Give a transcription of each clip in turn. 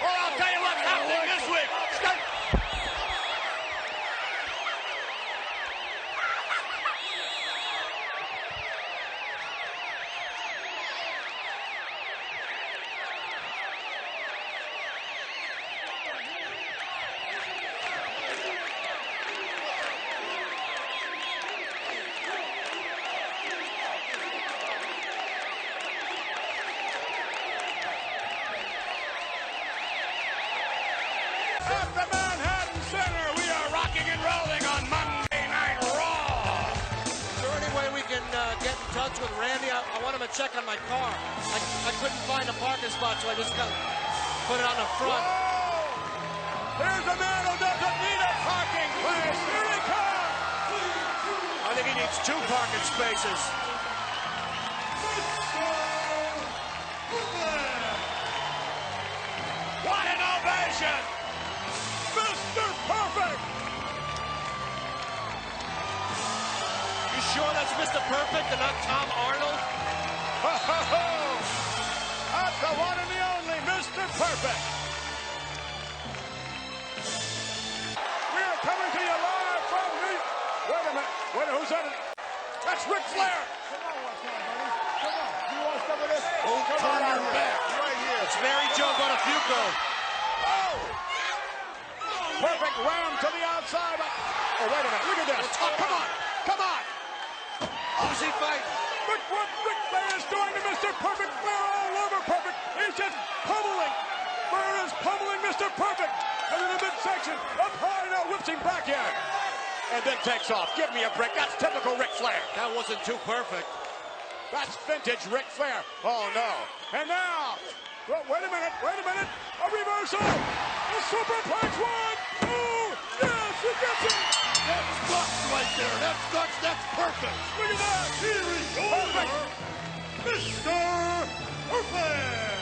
or I'll tell you what's happening this week. At the Manhattan Center, we are rocking and rolling on Monday Night Raw. Is there any way we can get in touch with Randy? I want him to check on my car. I couldn't find a parking spot, so I just got put it on the front. Whoa! Here's a man who doesn't need a parking place. Here he comes. I think he needs 2 parking spaces. What an ovation! Mr. Perfect! You sure that's Mr. Perfect and not Tom Arnold? Ho, ho, ho! That's the one and the only Mr. Perfect! We are coming to you live from the... Wait a minute. Who's that? That's Ric Flair! Come on, buddy. Come on. You want some of this? Don't turn your back. Right here. It's Mary Jo Buttafuoco. Oh! Perfect ram to the outside. Oh, wait a minute. Look at this. Oh, come on. Come on. Who's he fighting? Look what Ric Flair is doing to Mr. Perfect. Flair all over Perfect. He's just pummeling. Flair is pummeling Mr. Perfect. And in the midsection, up high now, whips him back in. And then takes off. Give me a break. That's typical Ric Flair. That wasn't too perfect. That's vintage Ric Flair. Oh, no. And now, well, wait a minute. A reversal. A superplex 1, 2. Yes, he gets it. That's guts right there. That's guts. That's perfect. Look at that. Here is your Mr. Perfect.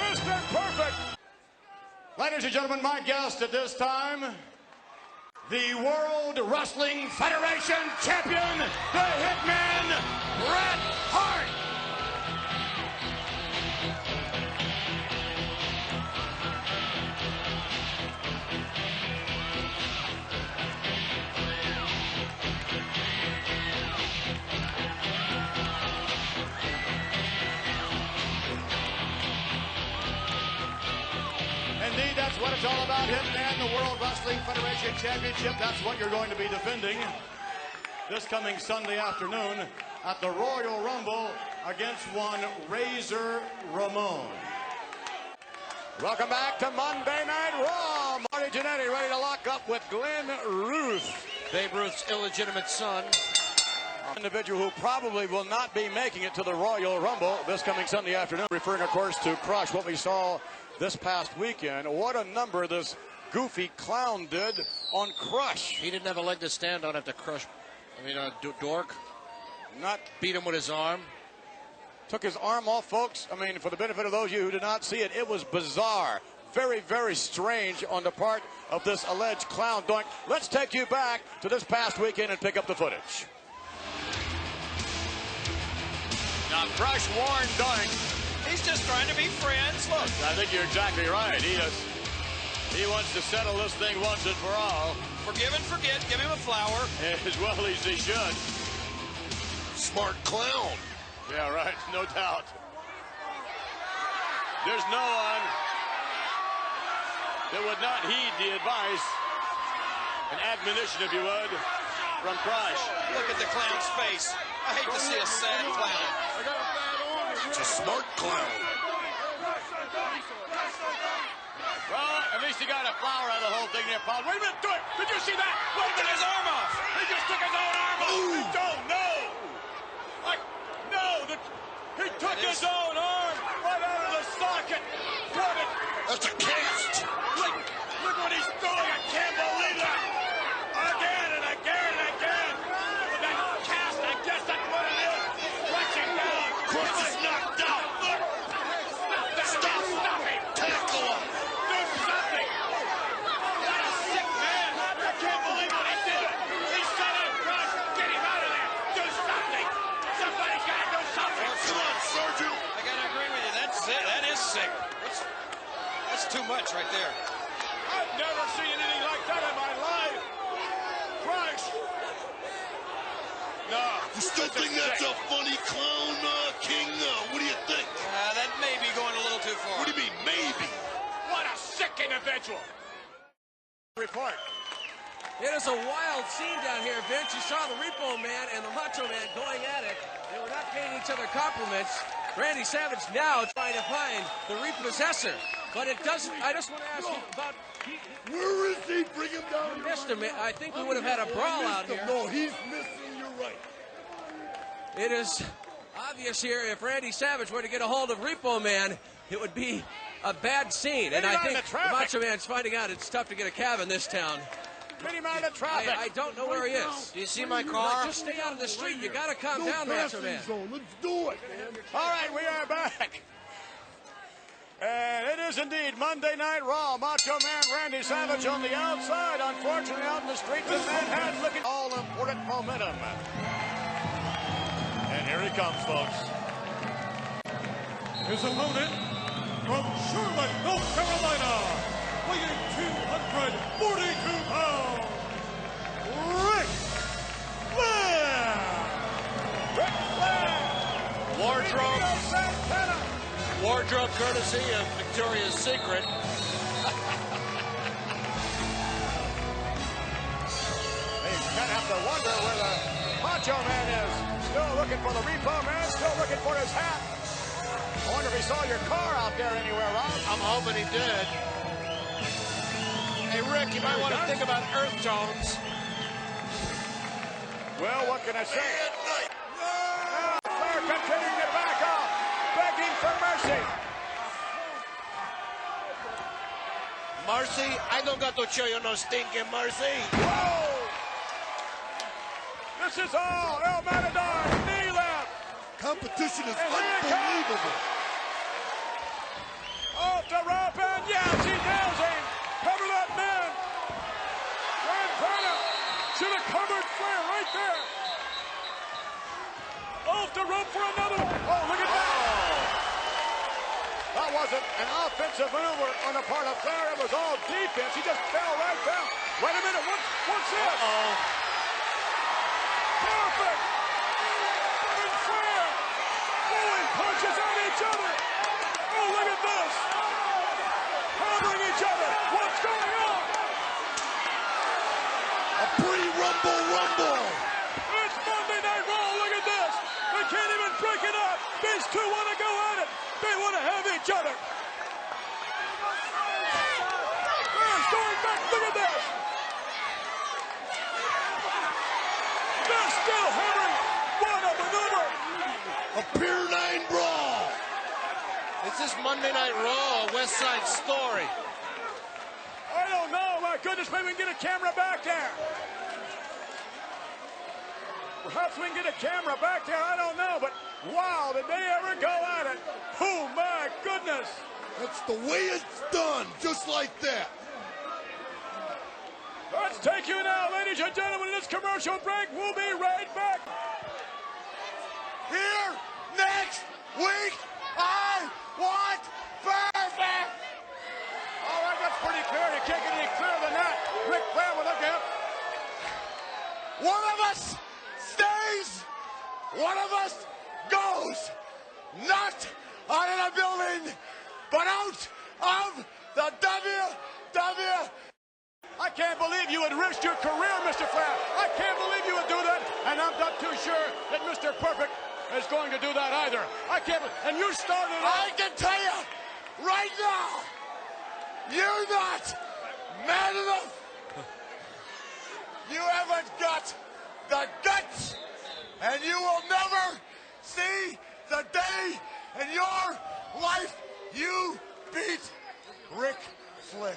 Mr. Perfect. Ladies and gentlemen, my guest at this time, the World Wrestling Federation champion, the Hitman, Bret Hart. Indeed, that's what it's all about, Hitman, the World Wrestling Federation Championship. That's what you're going to be defending this coming Sunday afternoon at the Royal Rumble against one Razor Ramon. Welcome back to Monday Night Raw. Marty Jannetty ready to lock up with Glenn Ruth. Babe Ruth's illegitimate son. An individual who probably will not be making it to the Royal Rumble this coming Sunday afternoon. Referring, of course, to Crush, what we saw this past weekend. What a number this goofy clown did on Crush. He didn't have a leg to stand on after Crush. Dork. Not Beat him with his arm. took his arm off, folks. I mean, for the benefit of those of you who did not see it, it was bizarre. Very, very strange on the part of this alleged clown doink. Let's take you back to this past weekend and pick up the footage. Now, Crush warned Doink. He's just trying to be friends. Look, I think you're exactly right. He wants to settle this thing once and for all. forgive and forget. Give him a flower. As well as he should. Smart clown. Yeah, right. No doubt. There's no one that would not heed the advice, an admonition, if you would, from Crush. Look at the clown's face. I hate to see a sad clown. It's a smart clown. Well, at least he got a flower out of the whole thing there, Paul. Wait a minute, do it! Did you see that? Look at his arm off. He just took his own arm off! Ooh. He don't know! He took his own arm right out of the socket! What a... That's a cast. Look what he's doing! I can't believe that! Again and again and again! With that cast, I guess that's what it is! Rushing down! Crush is knocked out. Look! Stop him! Tackle him. Do something! What a sick man! I can't believe what he did! He set up Crush! Get him out of there! Do something! Somebody's got to do something! Come on, Sergeant. I gotta agree with you. That's it. That is sick. That's too too much right there. I've never seen anything like that in my life. Christ. No. You still think that's a funny clown, King? What do you think? That may be going a little too far. What do you mean, maybe? What a sick individual. Report. It is a wild scene down here, Vince. You saw the Repo Man and the Macho Man going at it. They were not paying each other compliments. Randy Savage now trying to find the repossessor. But it doesn't. I just want to ask you about. Where is he? Bring him down. Missed him. I think we would have had a brawl out here. No, he's missing. You're right. It is obvious here if Randy Savage were to get a hold of Repo Man, it would be a bad scene. And I think the Macho Man's finding out it's tough to get a cab in this town. Get him out of traffic. I don't know where he is. Do you see my car? Just stay out of the street. You got to calm down, Macho Man. Let's do it, man. All right, we are back. And it is indeed Monday Night Raw. Macho Man Randy Savage on the outside. Unfortunately, out in the streets of Manhattan looking all important momentum. And here he comes, folks. His opponent from Charlotte, North Carolina, weighing 242 pounds, Ric Flair! Ric Flair! Wardrobe courtesy of Victoria's Secret. They kind of have to wonder where the Macho Man is. Still looking for the Repo Man, still looking for his hat. I wonder if he saw your car out there anywhere, Rob. I'm hoping he did. Hey, Rick, you might want to think about earth tones. Well, what can I say? Flair continuing to back off, begging for mercy. Mercy? I don't got to show you no stinking mercy. Whoa! This is all El Matador, knee left. Competition is And here it unbelievable. Off the rope, and yes, he nails him. Cover that man. Santana should have covered Flair right there. Off the rope for another one. Oh, look at that. That wasn't an offensive maneuver on the part of Flair. It was all defense. He just fell right down. Wait a minute. What's this? Uh-oh. Perfect. And Flair throwing punches at each other. Oh, look at this. Hammering each other. What's going on? A pre-Rumble Rumble. It's Monday Night Raw. Look at this. They can't even break it up. These two want to go at it. They want to have each other. Flair's going back. Look at this. They're still hammering. What a maneuver. A Pier 9 brawl. Is this Monday Night Raw, a West Side Story? I don't know. My goodness, maybe we can get a camera back there. Perhaps we can get a camera back there. I don't know. But wow, did they ever go at it? Oh, my goodness. That's the way it's done, just like that. Let's take you now, ladies and gentlemen, in this commercial break. We'll be right back. Here, next week, I want perfect. All right, that's pretty clear. You can't get any clearer than that. Ric Flair will look at. One of us stays, one of us goes. Not out of the building, but out of the WWE. I can't believe you would risk your career, Mr. Flair. I can't believe you would do that. And I'm not too sure that Mr. Perfect is going to do that either. I can't. And you started I out. can tell you right now, you're not man enough. You haven't got the guts, and you will never see the day in your life you beat Ric Flair.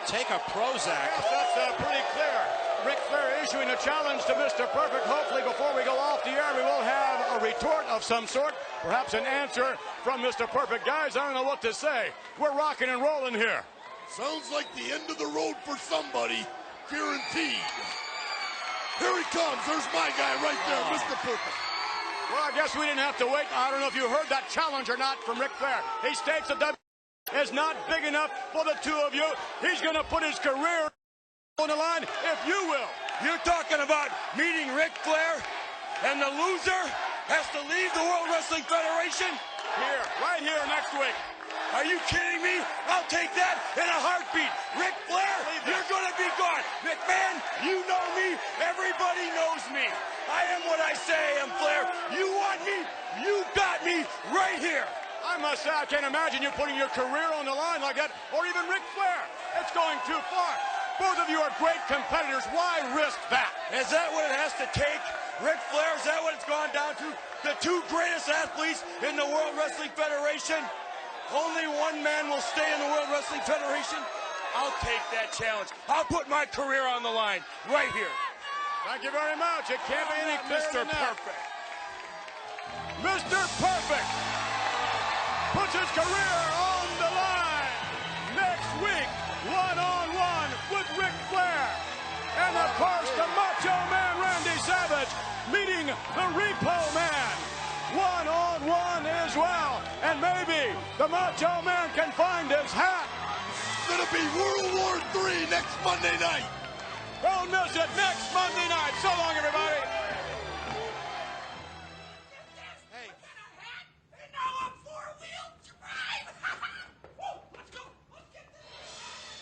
Take a Prozac. Yes, that's pretty clear. Ric Flair issuing a challenge to Mr. Perfect. Hopefully, before we go off the air, we will have a retort of some sort. Perhaps an answer from Mr. Perfect. Guys, I don't know what to say. We're rocking and rolling here. Sounds like the end of the road for somebody, guaranteed. Here he comes. There's my guy right there, Mr. Perfect. Well, I guess we didn't have to wait. I don't know if you heard that challenge or not from Ric Flair. He states the is not big enough for the two of you. He's going to put his career on the line, if you will. You're talking about meeting Ric Flair, and the loser has to leave the World Wrestling Federation? Here, right here next week. Are you kidding me? I'll take that in a heartbeat. Ric Flair, you're going to be gone. McMahon, you know me. Everybody knows me. I am what I say I am, Flair. You want me? You got me right here. I must say, I can't imagine you putting your career on the line like that, or even Ric Flair. It's going too far. Both of you are great competitors. Why risk that? Is that what it has to take? Ric Flair, is that what it's gone down to? The two greatest athletes in the World Wrestling Federation? Only one man will stay in the World Wrestling Federation? I'll take that challenge. I'll put my career on the line right here. Thank you very much. It can't be any clearer than that. Mr. Perfect puts his career on the line next week, one-on-one with Ric Flair. And of course, the Macho Man Randy Savage meeting the Repo Man one-on-one as well. And maybe the Macho Man can find his hat. It's gonna be World War III next Monday night. Don't miss it next Monday night. So long, everybody.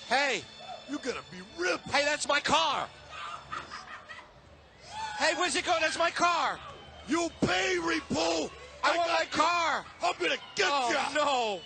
Hey, You're gonna be ripped. hey, that's my car. Hey, where's it going? That's my car. You'll pay, Repo. I want my car. I'm gonna get Oh, ya. no.